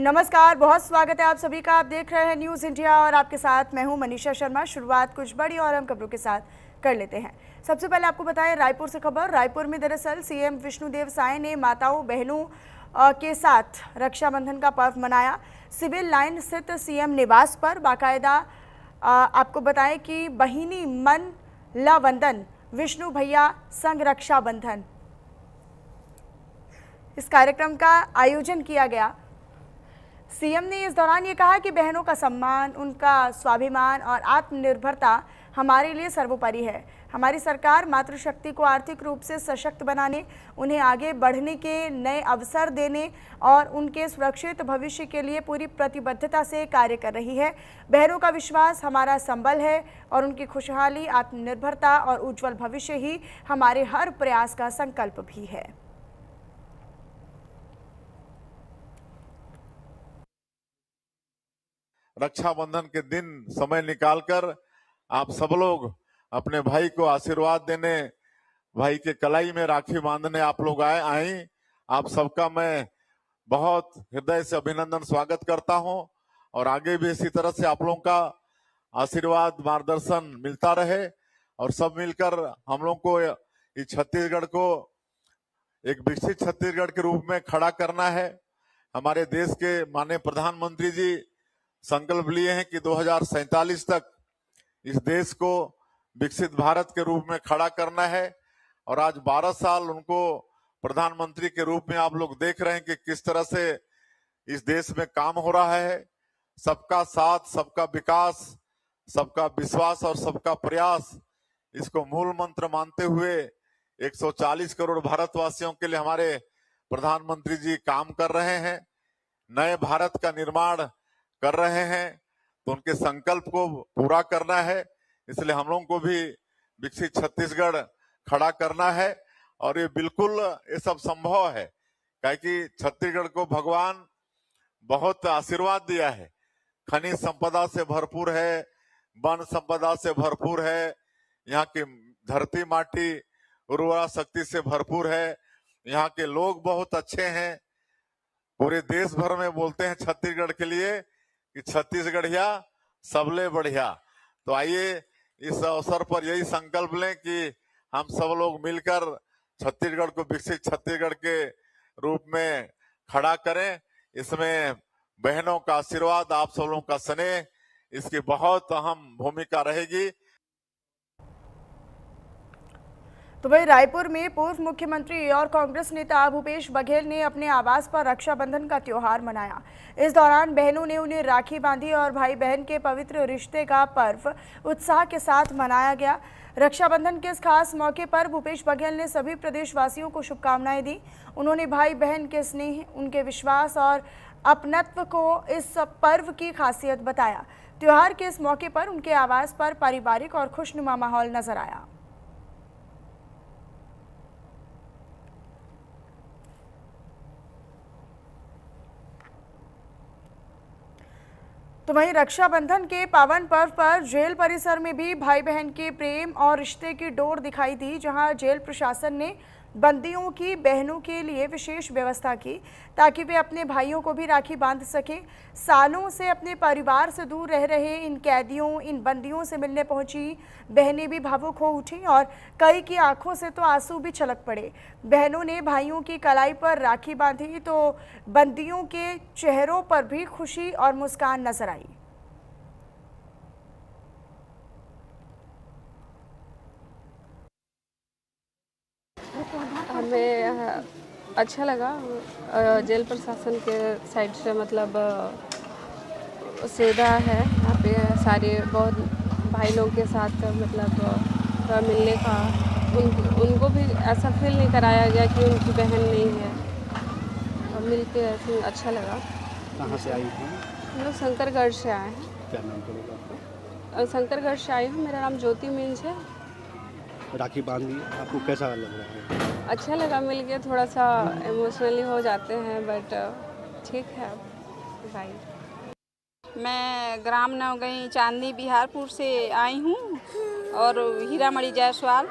नमस्कार, बहुत स्वागत है आप सभी का। आप देख रहे हैं न्यूज़ इंडिया और आपके साथ मैं हूं मनीषा शर्मा। शुरुआत कुछ बड़ी और अहम खबरों के साथ कर लेते हैं। सबसे पहले आपको बताएं रायपुर से खबर। रायपुर में दरअसल सीएम विष्णुदेव साय ने माताओं बहनों के साथ रक्षाबंधन का पर्व मनाया। सिविल लाइन स्थित सीएम निवास पर बाकायदा आपको बताएं कि बहिनी मन ला वंदन विष्णु भैया संग रक्षाबंधन, इस कार्यक्रम का आयोजन किया गया। सीएम ने इस दौरान ये कहा कि बहनों का सम्मान, उनका स्वाभिमान और आत्मनिर्भरता हमारे लिए सर्वोपरि है। हमारी सरकार मातृशक्ति को आर्थिक रूप से सशक्त बनाने, उन्हें आगे बढ़ने के नए अवसर देने और उनके सुरक्षित भविष्य के लिए पूरी प्रतिबद्धता से कार्य कर रही है। बहनों का विश्वास हमारा संबल है और उनकी खुशहाली, आत्मनिर्भरता और उज्जवल भविष्य ही हमारे हर प्रयास का संकल्प भी है। रक्षाबंधन के दिन समय निकालकर आप सब लोग अपने भाई को आशीर्वाद देने, भाई के कलाई में राखी बांधने आप लोग आई। आप सबका मैं बहुत हृदय से अभिनंदन, स्वागत करता हूं और आगे भी इसी तरह से आप लोगों का आशीर्वाद, मार्गदर्शन मिलता रहे और सब मिलकर हम लोग को इस छत्तीसगढ़ को एक विकसित छत्तीसगढ़ के रूप में खड़ा करना है। हमारे देश के माननीय प्रधानमंत्री जी संकल्प लिए हैं कि 2047 तक इस देश को विकसित भारत के रूप में खड़ा करना है और आज 12 साल उनको प्रधानमंत्री के रूप में आप लोग देख रहे हैं कि किस तरह से इस देश में काम हो रहा है। सबका साथ, सबका विकास, सबका विश्वास और सबका प्रयास, इसको मूल मंत्र मानते हुए 140 करोड़ भारतवासियों के लिए हमारे प्रधानमंत्री जी काम कर रहे हैं, नए भारत का निर्माण कर रहे हैं। तो उनके संकल्प को पूरा करना है, इसलिए हम लोगों को भी विकसित छत्तीसगढ़ खड़ा करना है और ये बिल्कुल ये सब संभव है, क्योंकि छत्तीसगढ़ को भगवान बहुत आशीर्वाद दिया है। खनिज संपदा से भरपूर है, वन संपदा से भरपूर है, यहाँ की धरती माटी उर्वरा शक्ति से भरपूर है, यहाँ के लोग बहुत अच्छे हैं। पूरे देश भर में बोलते हैं छत्तीसगढ़ के लिए कि छत्तीसगढ़िया सबले बढ़िया। तो आइए इस अवसर पर यही संकल्प लें कि हम सब लोग मिलकर छत्तीसगढ़ को विकसित छत्तीसगढ़ के रूप में खड़ा करें। इसमें बहनों का आशीर्वाद, आप सब लोगों का स्नेह, इसकी बहुत अहम भूमिका रहेगी। तो वही रायपुर में पूर्व मुख्यमंत्री और कांग्रेस नेता भूपेश बघेल ने अपने आवास पर रक्षाबंधन का त्योहार मनाया। इस दौरान बहनों ने उन्हें राखी बांधी और भाई बहन के पवित्र रिश्ते का पर्व उत्साह के साथ मनाया गया। रक्षाबंधन के इस खास मौके पर भूपेश बघेल ने सभी प्रदेशवासियों को शुभकामनाएं दी। उन्होंने भाई बहन के स्नेह, उनके विश्वास और अपनत्व को इस पर्व की खासियत बताया। त्योहार के इस मौके पर उनके आवास पर पारिवारिक और खुशनुमा माहौल नजर आया। तो वहीं रक्षाबंधन के पावन पर्व पर जेल परिसर में भी भाई बहन के प्रेम और रिश्ते की डोर दिखाई दी, जहां जेल प्रशासन ने बंदियों की बहनों के लिए विशेष व्यवस्था की ताकि वे अपने भाइयों को भी राखी बांध सकें। सालों से अपने परिवार से दूर रह रहे इन कैदियों, इन बंदियों से मिलने पहुंची बहनें भी भावुक हो उठी और कई की आंखों से तो आंसू भी छलक पड़े। बहनों ने भाइयों की कलाई पर राखी बांधी तो बंदियों के चेहरों पर भी खुशी और मुस्कान नजर आई। हमें अच्छा लगा जेल प्रशासन के साइड से, मतलब सुविधा है यहाँ पे सारे बहुत भाई लोग के साथ, मतलब मिलने का उनको भी ऐसा फील नहीं कराया गया कि उनकी बहन नहीं है। मिल के ऐसे अच्छा लगा। कहाँ से आई हैं? हम लोग शंकरगढ़ से आए हैं। क्या नाम पड़ेगा आपका? शंकरगढ़ से आई हूँ, मेरा नाम ज्योति मीन्स है। राखी बांधी, आपको कैसा लग रहा है? अच्छा लगा, मिल के थोड़ा सा इमोशनली हो जाते हैं, बट ठीक है भाई। मैं ग्राम नवगई चांदनी बिहारपुर से आई हूँ और हीरामणि जायसवाल,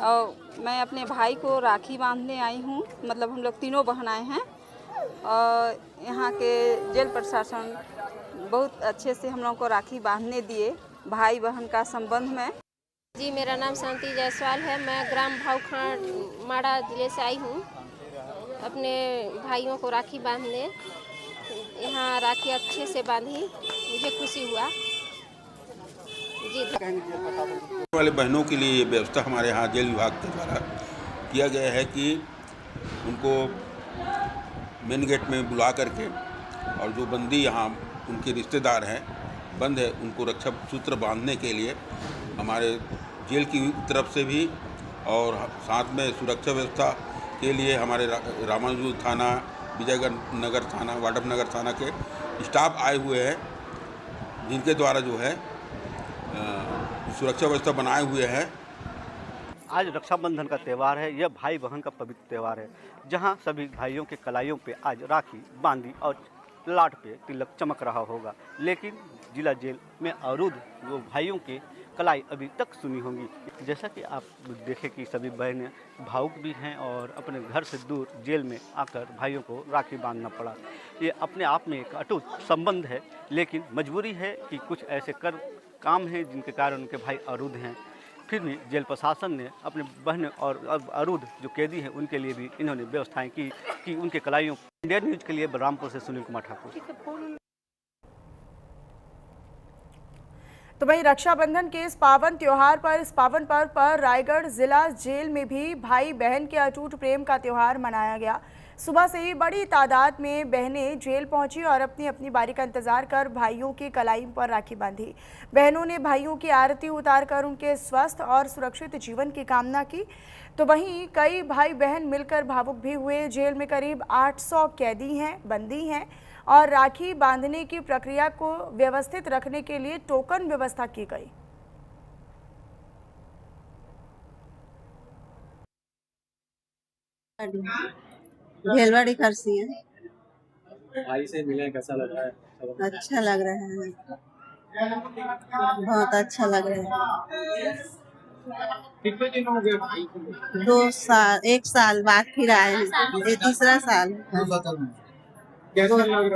और मैं अपने भाई को राखी बांधने आई हूँ। मतलब हम लोग तीनों बहन आए हैं और यहाँ के जेल प्रशासन बहुत अच्छे से हम लोग को राखी बांधने दिए भाई बहन का संबंध में। जी, मेरा नाम शांति जायसवाल है। मैं ग्राम भावखान माड़ा जिले से आई हूँ अपने भाइयों को राखी बांधने। यहाँ राखी अच्छे से बांधी, मुझे खुशी हुआ जी। वाले बहनों के लिए ये व्यवस्था हमारे यहाँ जेल विभाग के द्वारा किया गया है कि उनको मेन गेट में बुला करके और जो बंदी यहाँ उनके रिश्तेदार हैं बंद है उनको रक्षा सूत्र बांधने के लिए हमारे जेल की तरफ से भी और साथ में सुरक्षा व्यवस्था के लिए हमारे रामानुज थाना, विजयगढ़ नगर थाना, वाडव नगर थाना के स्टाफ आए हुए हैं जिनके द्वारा जो है सुरक्षा व्यवस्था बनाए हुए हैं। आज रक्षाबंधन का त्यौहार है। यह भाई बहन का पवित्र त्यौहार है जहां सभी भाइयों के कलाइयों पे आज राखी बांधी और लाट पे तिलक चमक रहा होगा। लेकिन जिला जेल में अवरुद्ध वो भाइयों के कलाई अभी तक सुनी होंगी। जैसा कि आप देखें कि सभी बहनें भावुक भी हैं और अपने घर से दूर जेल में आकर भाइयों को राखी बांधना पड़ा। ये अपने आप में एक अटूट संबंध है, लेकिन मजबूरी है कि कुछ ऐसे काम हैं जिनके कारण उनके भाई अवरुद्ध हैं। फिर भी जेल प्रशासन ने अपने बहन और अवरुद्ध जो कैदी हैं उनके लिए भी इन्होंने व्यवस्थाएं की कि उनके कलाइयों। इंडिया न्यूज़ के लिए बलरामपुर से सुनील कुमार ठाकुर। तो वहीं रक्षाबंधन के इस पावन त्योहार पर, इस पावन पर्व पर रायगढ़ जिला जेल में भी भाई बहन के अटूट प्रेम का त्योहार मनाया गया। सुबह से ही बड़ी तादाद में बहनें जेल पहुंची और अपनी अपनी बारी का इंतजार कर भाइयों की कलाई पर राखी बांधी। बहनों ने भाइयों की आरती उतारकर उनके स्वस्थ और सुरक्षित जीवन की कामना की। तो वहीं कई भाई बहन मिलकर भावुक भी हुए। जेल में करीब 800 कैदी हैं, बंदी हैं और राखी बांधने की प्रक्रिया को व्यवस्थित रखने के लिए टोकन व्यवस्था की गई। भेलवाड़ी करसी है। भाई से मिले कैसा लग रहा है? अच्छा लग रहा है, बहुत अच्छा लग रहा है। कितने दिन हो गए भाई को? 2 साल, 1 साल बाद फिर आए हैं। ये तीसरा साल है। कैसा लग रहा है?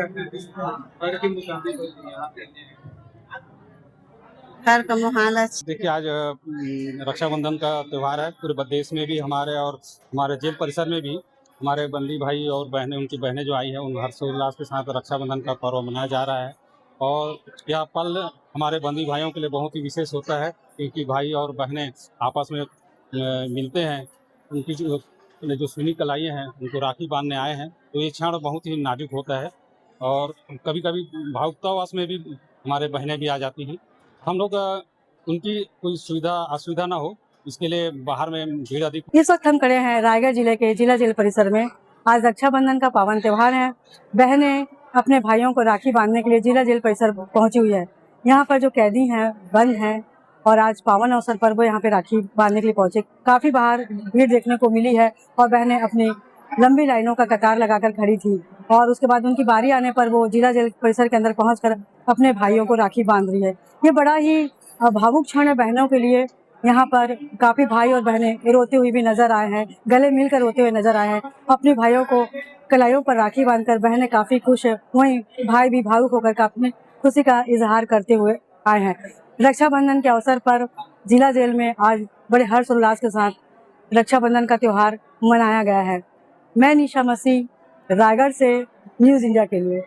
घर के मुताबिक यहाँ पे घर का माहौल अच्छा। देखिए, आज रक्षाबंधन का त्यौहार है। पूरे देश में भी हमारे और हमारे जेल परिसर में भी हमारे बंदी भाई और बहनें, उनकी बहनें जो आई हैं, उन हर्षोल्लास के साथ रक्षाबंधन का पर्व मनाया जा रहा है। और यह पल हमारे बंदी भाइयों के लिए बहुत ही विशेष होता है क्योंकि भाई और बहनें आपस में मिलते हैं। उनकी जो सुनी कलाइयाँ हैं उनको राखी बांधने आए हैं, तो ये क्षण बहुत ही नाजुक होता है और कभी कभी भावुकतावश में भी हमारे बहनें भी आ जाती हैं। हम लोग उनकी कोई असुविधा ना हो इसके लिए बाहर में भीड़ अधिक। इस वक्त हम खड़े हैं रायगढ़ जिले के जिला जेल परिसर में। आज रक्षाबंधन का पावन त्योहार है। बहनें अपने भाइयों को राखी बांधने के लिए जिला जेल परिसर पहुंची हुई है। यहाँ पर जो कैदी हैं, बंद हैं और आज पावन अवसर पर वो यहाँ पे राखी बांधने के लिए पहुंचे। काफी बाहर भीड़ देखने को मिली है और बहनें अपनी लंबी लाइनों का कतार लगाकर खड़ी थी और उसके बाद उनकी बारी आने पर वो जिला जेल परिसर के अंदर पहुंचकर अपने भाइयों को राखी बांध रही है। ये बड़ा ही भावुक क्षण है बहनों के लिए। यहाँ पर काफी भाई और बहनें रोते हुए भी नजर आए हैं, गले मिलकर रोते हुए नजर आए हैं। अपने भाइयों को कलाइयों पर राखी बांधकर बहनें काफी खुश है, वहीं भाई भी भावुक होकर अपनी खुशी का इजहार करते हुए आए हैं। रक्षाबंधन के अवसर पर जिला जेल में आज बड़े हर्षोल्लास के साथ रक्षाबंधन का त्योहार मनाया गया है। मैं निशा मसीह, रायगढ़ से न्यूज़ इंडिया के लिए।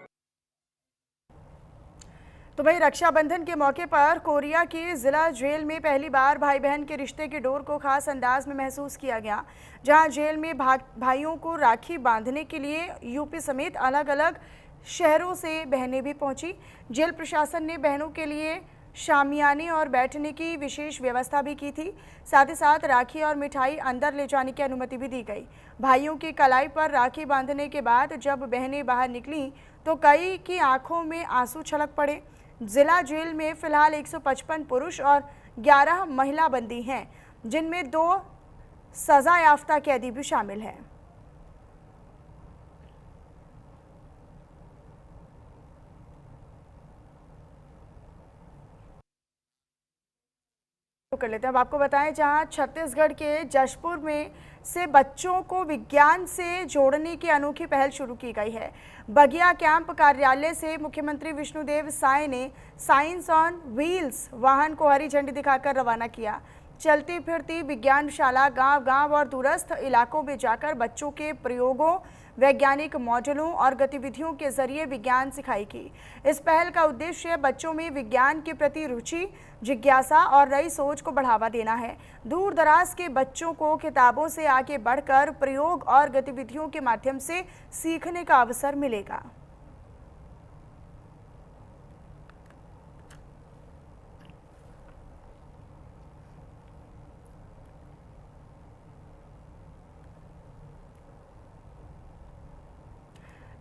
तो भाई रक्षाबंधन के मौके पर कोरिया की जिला जेल में पहली बार भाई बहन के रिश्ते की डोर को खास अंदाज में महसूस किया गया, जहां जेल में भाइयों को राखी बांधने के लिए यूपी समेत अलग अलग शहरों से बहनें भी पहुंची। जेल प्रशासन ने बहनों के लिए शामियाने और बैठने की विशेष व्यवस्था भी की थी। साथ ही साथ राखी और मिठाई अंदर ले जाने की अनुमति भी दी गई। भाइयों की कलाई पर राखी बांधने के बाद जब बहनें बाहर निकलीं तो कई की आंखों में आंसू छलक पड़े। जिला जेल में फिलहाल 155 पुरुष और 11 महिला बंदी हैं, जिनमें 2 सजा याफ्ता कैदी भी शामिल हैं। कर लेते हैं। अब आपको बताएं, जहां छत्तीसगढ़ के जशपुर में से बच्चों को विज्ञान से जोड़ने की अनोखी पहल शुरू की गई है। बगिया कैंप कार्यालय से मुख्यमंत्री विष्णुदेव साय ने साइंस ऑन व्हील्स वाहन को हरी झंडी दिखाकर रवाना किया। चलती फिरती विज्ञानशाला गांव-गांव और दूरस्थ इलाकों में जाकर बच्चों के प्रयोगों, वैज्ञानिक मॉडलों और गतिविधियों के जरिए विज्ञान सिखाएगी। इस पहल का उद्देश्य बच्चों में विज्ञान के प्रति रुचि, जिज्ञासा और नई सोच को बढ़ावा देना है। दूर दराज के बच्चों को किताबों से आगे बढ़कर प्रयोग और गतिविधियों के माध्यम से सीखने का अवसर मिलेगा।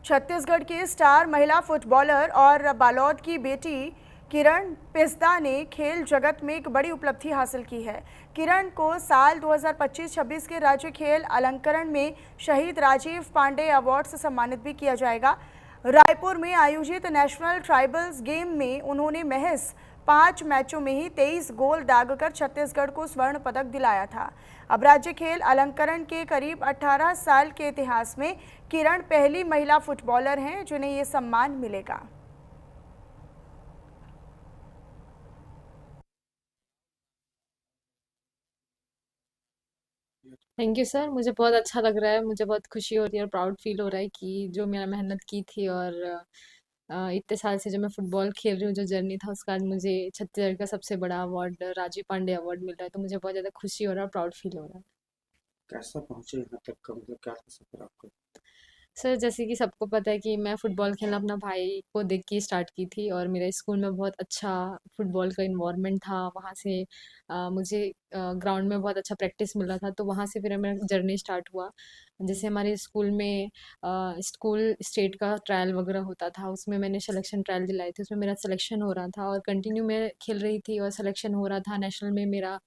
छत्तीसगढ़ की स्टार महिला फुटबॉलर और बालोद की बेटी किरण पिस्दा ने खेल जगत में एक बड़ी उपलब्धि हासिल की है। किरण को साल 2025-26 के राज्य खेल अलंकरण में शहीद राजीव पांडे अवार्ड से सम्मानित भी किया जाएगा। रायपुर में आयोजित नेशनल ट्राइबल्स गेम में उन्होंने महज 5 मैचों में ही 23 गोल दागकर छत्तीसगढ़ को स्वर्ण पदक दिलाया था। अब राज्य खेल अलंकरण के करीब 18 साल के इतिहास में किरण पहली महिला फुटबॉलर हैं जिन्हें ये सम्मान मिलेगा। थैंक यू सर, मुझे बहुत अच्छा लग रहा है, मुझे बहुत खुशी हो रही है और प्राउड फील हो रहा है कि जो मैंने मेहनत की थी और इतने साल से जो मैं फुटबॉल खेल रही हूँ, जो जर्नी था उसका आज मुझे छत्तीसगढ़ का सबसे बड़ा अवार्ड राजीव पांडे अवार्ड मिल रहा है, तो मुझे बहुत ज़्यादा खुशी हो रहा है, प्राउड फील हो रहा है। कैसा पहुंचे यहाँ तक का, मतलब क्या था सफर आपका? सर जैसे कि सबको पता है कि मैं फ़ुटबॉल खेलना अपना भाई को देख के स्टार्ट की थी और मेरे स्कूल में बहुत अच्छा फ़ुटबॉल का इन्वायरमेंट था। वहाँ से मुझे ग्राउंड में बहुत अच्छा प्रैक्टिस मिल रहा था, तो वहाँ से फिर मेरा जर्नी स्टार्ट हुआ। जैसे हमारे स्कूल में स्कूल स्टेट का ट्रायल वगैरह होता था, उसमें मैंने सिलेक्शन ट्रायल दिलाए थे, उसमें मेरा सिलेक्शन हो रहा था और कंटिन्यू मैं खेल रही थी और सिलेक्शन हो रहा था। नेशनल में मेरा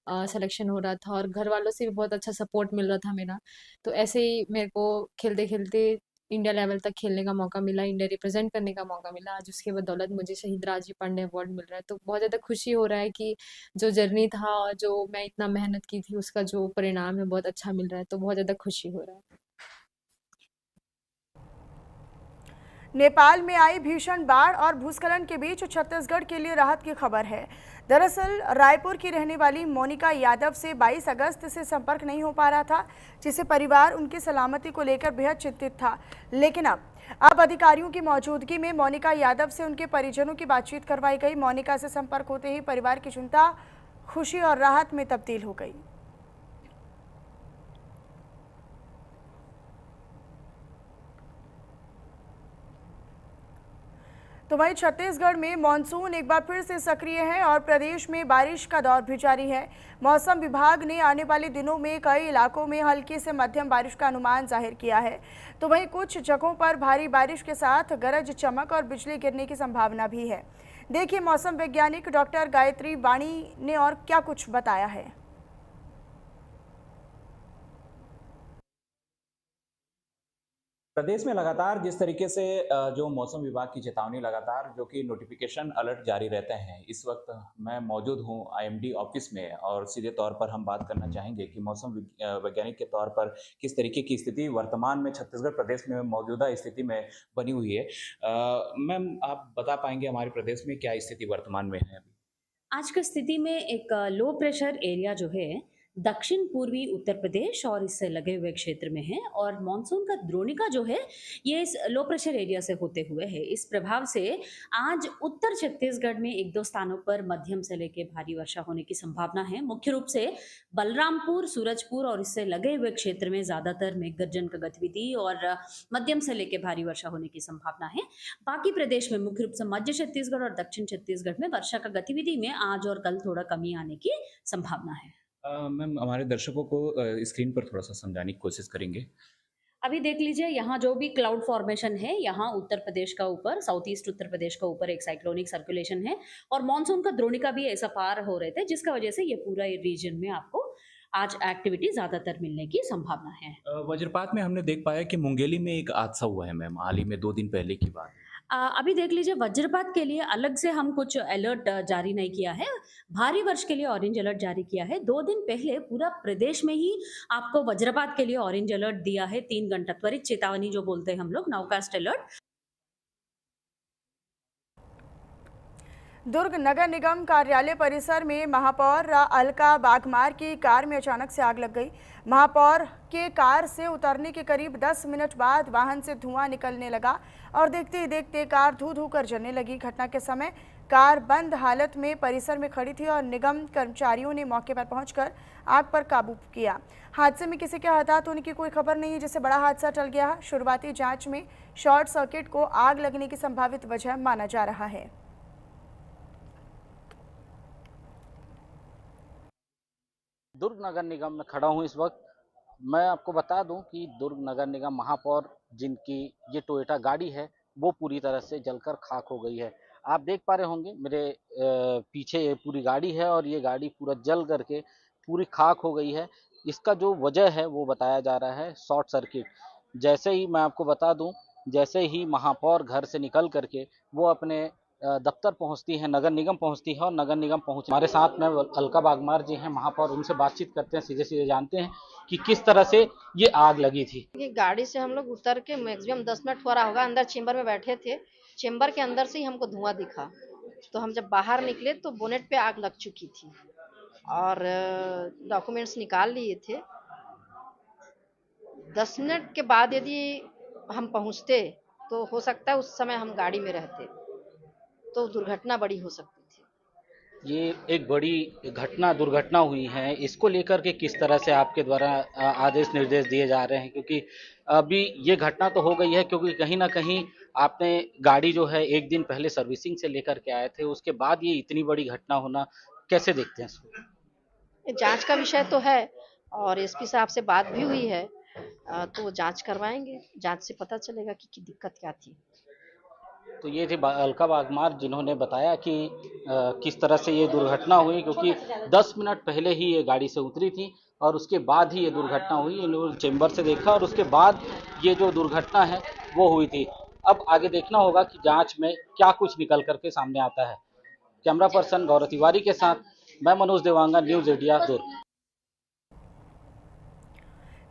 सिलेक्शन हो रहा था और घर वालों से भी बहुत अच्छा सपोर्ट मिल रहा था मेरा। तो ऐसे ही मेरे को खेलते-खेलते इंडिया लेवल तक खेलने का मौका मिला, इंडिया रिप्रेजेंट करने का मौका मिला। आज उसकी बदौलत मुझे शहीद राजीव पांडे अवार्ड मिल रहा है, तो बहुत ज़्यादा खुशी हो रहा है कि जो जर्नी था और जो मैं इतना मेहनत की थी उसका जो परिणाम है बहुत अच्छा मिल रहा है, तो बहुत ज़्यादा खुशी हो रहा है। नेपाल में आई भीषण बाढ़ और भूस्खलन के बीच छत्तीसगढ़ के लिए राहत की खबर है। दरअसल रायपुर की रहने वाली मोनिका यादव से 22 अगस्त से संपर्क नहीं हो पा रहा था, जिससे परिवार उनकी सलामती को लेकर बेहद चिंतित था। लेकिन अब अधिकारियों की मौजूदगी में मोनिका यादव से उनके परिजनों की बातचीत करवाई गई। मोनिका से संपर्क होते ही परिवार की चिंता खुशी और राहत में तब्दील हो गई। तो वहीं छत्तीसगढ़ में मानसून एक बार फिर से सक्रिय है और प्रदेश में बारिश का दौर भी जारी है। मौसम विभाग ने आने वाले दिनों में कई इलाकों में हल्की से मध्यम बारिश का अनुमान जाहिर किया है, तो वहीं कुछ जगहों पर भारी बारिश के साथ गरज चमक और बिजली गिरने की संभावना भी है। देखिए मौसम वैज्ञानिक डॉक्टर गायत्री वाणी ने और क्या कुछ बताया है। प्रदेश में लगातार जिस तरीके से जो मौसम विभाग की चेतावनी लगातार जो कि नोटिफिकेशन अलर्ट जारी रहते हैं, इस वक्त मैं मौजूद हूं आईएमडी ऑफिस में और सीधे तौर पर हम बात करना चाहेंगे कि मौसम वैज्ञानिक के तौर पर किस तरीके की स्थिति वर्तमान में छत्तीसगढ़ प्रदेश में मौजूदा स्थिति में बनी हुई है। मैम आप बता पाएंगे हमारे प्रदेश में क्या स्थिति वर्तमान में है? आज की स्थिति में एक लो प्रेशर एरिया जो है दक्षिण पूर्वी उत्तर प्रदेश और इससे लगे हुए क्षेत्र में है और मानसून का द्रोणिका जो है ये इस लो प्रेशर एरिया से होते हुए है। इस प्रभाव से आज उत्तर छत्तीसगढ़ में एक दो स्थानों पर मध्यम से लेकर भारी वर्षा होने की संभावना है। मुख्य रूप से बलरामपुर, सूरजपुर और इससे लगे हुए क्षेत्र में ज्यादातर मेघगर्जन का गतिविधि और मध्यम से लेकर भारी वर्षा होने की संभावना है। बाकी प्रदेश में मुख्य रूप से मध्य छत्तीसगढ़ और दक्षिण छत्तीसगढ़ में वर्षा का गतिविधि में आज और कल थोड़ा कमी आने की संभावना है। मैम हमारे दर्शकों को स्क्रीन पर थोड़ा सा समझाने की कोशिश करेंगे। अभी देख लीजिए यहाँ जो भी क्लाउड फॉर्मेशन है, यहाँ उत्तर प्रदेश का ऊपर, साउथ ईस्ट उत्तर प्रदेश का ऊपर एक साइक्लोनिक सर्कुलेशन है और मॉनसून का द्रोणिका भी ऐसा पार हो रहे थे, जिसका वजह से ये पूरा रीजन में आपको आज एक्टिविटी ज्यादातर मिलने की संभावना है। वज्रपात में हमने देख पाया कि मुंगेली में एक हादसा हुआ है मैम, हाल ही में 2 दिन पहले की बात। अभी देख लीजिए, वज्रपात के लिए अलग से हम कुछ अलर्ट जारी नहीं किया है। भारी वर्ष के लिए ऑरेंज अलर्ट जारी किया है। 2 दिन पहले पूरा प्रदेश में ही आपको वज्रपात के लिए ऑरेंज अलर्ट दिया है। 3 घंटा त्वरित चेतावनी जो बोलते हैं हम लोग, नाउकास्ट अलर्ट। दुर्ग नगर निगम कार्यालय परिसर में महापौर अलका बागमार की कार में अचानक से आग लग गई। महापौर के कार से उतरने के करीब 10 मिनट बाद वाहन से धुआं निकलने लगा और देखते ही देखते कार धू धू कर जलने लगी। घटना के समय कार बंद हालत में परिसर में खड़ी थी और निगम कर्मचारियों ने मौके पर पहुंचकर आग पर काबू किया। हादसे में किसी के हताहत होने की कोई खबर नहीं है, जिससे बड़ा हादसा टल गया। शुरुआती जाँच में शॉर्ट सर्किट को आग लगने की संभावित वजह माना जा रहा है। दुर्ग नगर निगम में खड़ा हूँ इस वक्त। मैं आपको बता दूं कि दुर्ग नगर निगम महापौर जिनकी ये टोयोटा गाड़ी है वो पूरी तरह से जलकर खाक हो गई है। आप देख पा रहे होंगे मेरे पीछे ये पूरी गाड़ी है और ये गाड़ी पूरा जल करके पूरी खाक हो गई है। इसका जो वजह है वो बताया जा रहा है शॉर्ट सर्किट। जैसे ही मैं आपको बता दूं, जैसे ही महापौर घर से निकल करके वो अपने दफ्तर पहुंचती है, नगर निगम पहुंचती है और नगर निगम पहुंच हमारे साथ में अलका बागमार जी हैं महापौर, उनसे बातचीत करते हैं, सीधे सीधे जानते हैं कि किस तरह से ये आग लगी थी। ये गाड़ी से हम लोग उतर के मैक्सिमम 10 मिनट हो रहा होगा, अंदर चेंबर में बैठे थे। चेंबर के अंदर से ही हमको धुआं दिखा, तो हम जब बाहर निकले तो बोनेट पे आग लग चुकी थी और डॉक्यूमेंट्स निकाल लिए थे। 10 मिनट के बाद यदि हम पहुंचते तो हो सकता है उस समय हम गाड़ी में रहते तो दुर्घटना बड़ी हो सकती थी। ये एक बड़ी घटना दुर्घटना हुई है, इसको लेकर के किस तरह से आपके द्वारा आदेश निर्देश दिए जा रहे हैं? क्योंकि अभी ये घटना तो हो गई है, क्योंकि कहीं ना कहीं आपने गाड़ी जो है एक दिन पहले सर्विसिंग से लेकर के आए थे, उसके बाद ये इतनी बड़ी घटना होना कैसे देखते हैं इसको? ये जांच का विषय तो है और एसपी साहब से बात भी हुई है, तो जांच करवाएंगे। जांच से पता चलेगा कि दिक्कत क्या थी। तो ये थे अलका बागमार जिन्होंने बताया कि किस तरह से ये दुर्घटना हुई, क्योंकि 10 मिनट पहले ही ये गाड़ी से उतरी थी और उसके बाद ही ये दुर्घटना हुई। इन्होंने चेंबर से देखा और उसके बाद ये जो दुर्घटना है वो हुई थी। अब आगे देखना होगा कि जांच में क्या कुछ निकल करके सामने आता है। कैमरा पर्सन गौरव तिवारी के साथ मैं मनोज देवांगा, न्यूज़ इंडिया दुर्ग।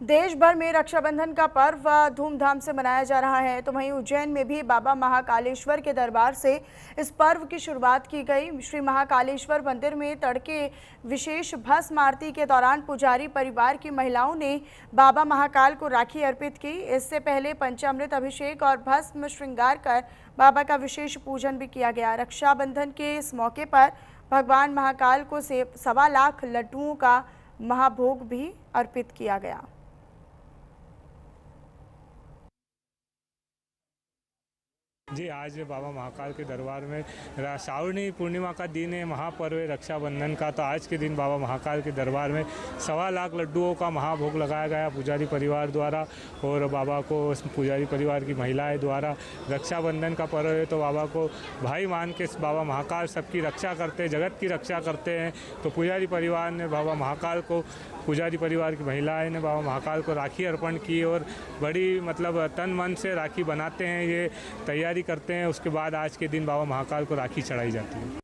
देश भर में रक्षाबंधन का पर्व धूमधाम से मनाया जा रहा है, तो वहीं उज्जैन में भी बाबा महाकालेश्वर के दरबार से इस पर्व की शुरुआत की गई। श्री महाकालेश्वर मंदिर में तड़के विशेष भस्म आरती के दौरान पुजारी परिवार की महिलाओं ने बाबा महाकाल को राखी अर्पित की। इससे पहले पंचामृत अभिषेक और भस्म श्रृंगार कर बाबा का विशेष पूजन भी किया गया। रक्षाबंधन के इस मौके पर भगवान महाकाल को 1.25 लाख लड्डुओं का महाभोग भी अर्पित किया गया। जी, आज बाबा महाकाल के दरबार में श्रावणी पूर्णिमा का दिन है, महापर्व है रक्षाबंधन का। तो आज के दिन बाबा महाकाल के दरबार में 1.25 लाख लड्डुओं का महाभोग लगाया गया पुजारी परिवार द्वारा और बाबा को पुजारी परिवार की महिलाएं द्वारा। रक्षाबंधन का पर्व है तो बाबा को भाई मान के बाबा महाकाल सबकी रक्षा करते हैं, जगत की रक्षा करते हैं। तो पुजारी परिवार ने बाबा महाकाल को, पुजारी परिवार की महिलाएं ने बाबा महाकाल को राखी अर्पण की और बड़ी तन मन से राखी बनाते हैं, ये तैयारी करते हैं। उसके बाद आज के दिन बाबा महाकाल को राखी चढ़ाई जाती है।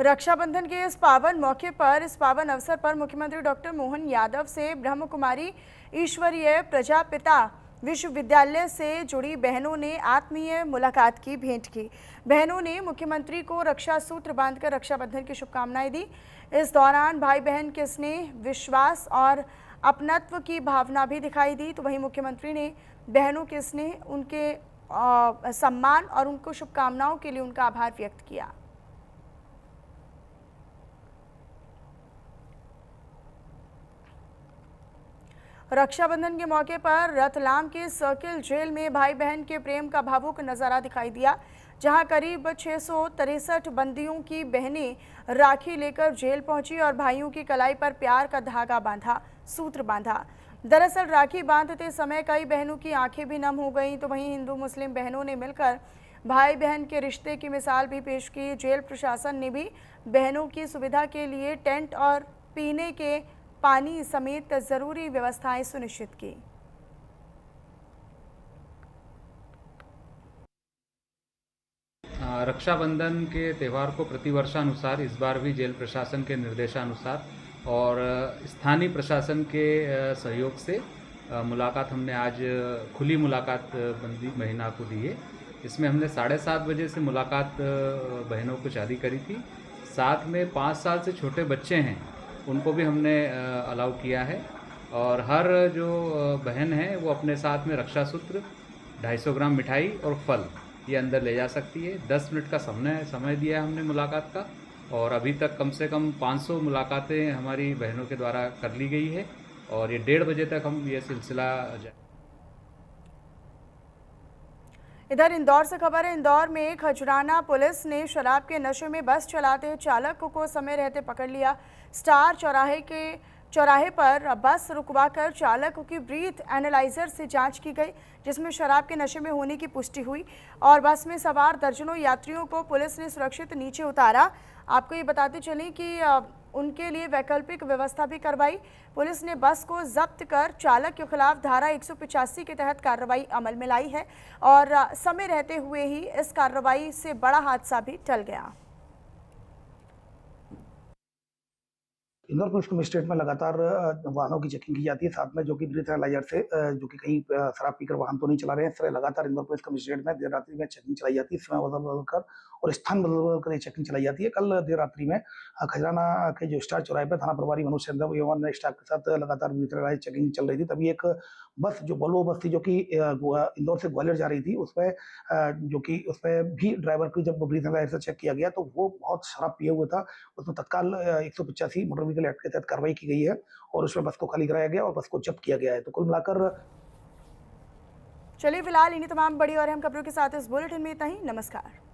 रक्षाबंधन के इस पावन मौके पर, इस पावन अवसर पर मुख्यमंत्री डॉक्टर मोहन यादव से ब्रह्म कुमारी ईश्वरीय प्रजापिता विश्वविद्यालय से जुड़ी बहनों ने आत्मीय मुलाकात की, भेंट की। बहनों ने मुख्यमंत्री को रक्षा सूत्र बांधकर रक्षाबंधन की शुभकामनाएं दी। इस दौरान भाई बहन के स्नेह, विश्वास और अपनत्व की भावना भी दिखाई दी। तो वहीं मुख्यमंत्री ने बहनों के स्नेह, उनके सम्मान और उनको शुभकामनाओं के लिए उनका आभार व्यक्त किया। रक्षाबंधन के मौके पर रतलाम के सर्किल जेल में भाई बहन के प्रेम का भावुक नज़ारा दिखाई दिया, जहां करीब 663 बंदियों की बहनें राखी लेकर जेल पहुंची और भाइयों की कलाई पर प्यार का धागा बांधा, सूत्र बांधा। दरअसल राखी बांधते समय कई बहनों की आंखें भी नम हो गईं। तो वहीं हिंदू मुस्लिम बहनों ने मिलकर भाई बहन के रिश्ते की मिसाल भी पेश की। जेल प्रशासन ने भी बहनों की सुविधा के लिए टेंट और पीने के पानी समेत जरूरी व्यवस्थाएं सुनिश्चित की। रक्षाबंधन के त्यौहार को प्रतिवर्षानुसार इस बार भी जेल प्रशासन के निर्देशानुसार और स्थानीय प्रशासन के सहयोग से मुलाकात हमने आज खुली मुलाकात बंदी महीना को दी है। इसमें हमने 7:30 बजे से मुलाकात बहनों को शादी करी थी। साथ में 5 साल से छोटे बच्चे हैं उनको भी हमने अलाउ किया है और हर जो बहन है वो अपने साथ में रक्षा सूत्र, 250 ग्राम मिठाई और फल ये अंदर ले जा सकती है। 10 मिनट का समय दिया है हमने मुलाकात का और अभी तक कम से कम 500 मुलाकातें हमारी बहनों के द्वारा कर ली गई है और ये 1:30 बजे तक हम ये सिलसिला इधर इंदौर से खबर है। इंदौर में खजराना पुलिस ने शराब के नशे में बस चलाते चालक को समय रहते पकड़ लिया। स्टार चौराहे पर बस रुकवाकर चालक की ब्रीथ एनालाइजर से जांच की गई, जिसमें शराब के नशे में होने की पुष्टि हुई और बस में सवार दर्जनों यात्रियों को पुलिस ने सुरक्षित नीचे उतारा। आपको ये बताते चलें कि उनके लिए वैकल्पिक व्यवस्था भी करवाई। पुलिस ने बस को जब्त कर चालक के खिलाफ धारा 185 के तहत कार्रवाई अमल में लाई है और समय रहते हुए ही इस कार्रवाई से बड़ा हादसा भी टल गया। इंदौर पुलिस कमिश्नरेट में लगातार वाहनों की चेकिंग की जाती है, साथ में जो कि ब्रीथ एनालाइजर से जो कि कहीं शराब पीकर वाहन तो नहीं चला रहे हैं। इस तरह लगातार इंदौर पुलिस कमिश्नरेट में देर रात्रि में चेकिंग चलाई जाती है। समय बदल कर और स्थान बदल कर ये चेकिंग चलाई जाती है। कल देर रात्रि में खजराना के जो स्टार चौराहे पर थाना प्रभारी मनोज यादव एवं स्टाफ के साथ लगातार ब्रीथ एनालाइजर चेकिंग चल रही थी। तभी एक बस जो वोल्वो बस थी जो कि इंदौर से ग्वालियर जा रही थी, उसमें जो कि उसमें भी ड्राइवर की जब ब्रीथ एनालाइजर चेक किया गया तो वो बहुत शराब पिए हुआ था। उसमें तत्काल 185 मोटर व्हीकल एक्ट के तहत कार्रवाई की गई है और उसमें बस को खाली कराया गया और बस को जब्त किया गया है। तो कुल मिलाकर चलिए फिलहाल इन्हीं तमाम बड़ी और अहम खबरों के साथ इस बुलेटिन में इतना ही। नमस्कार।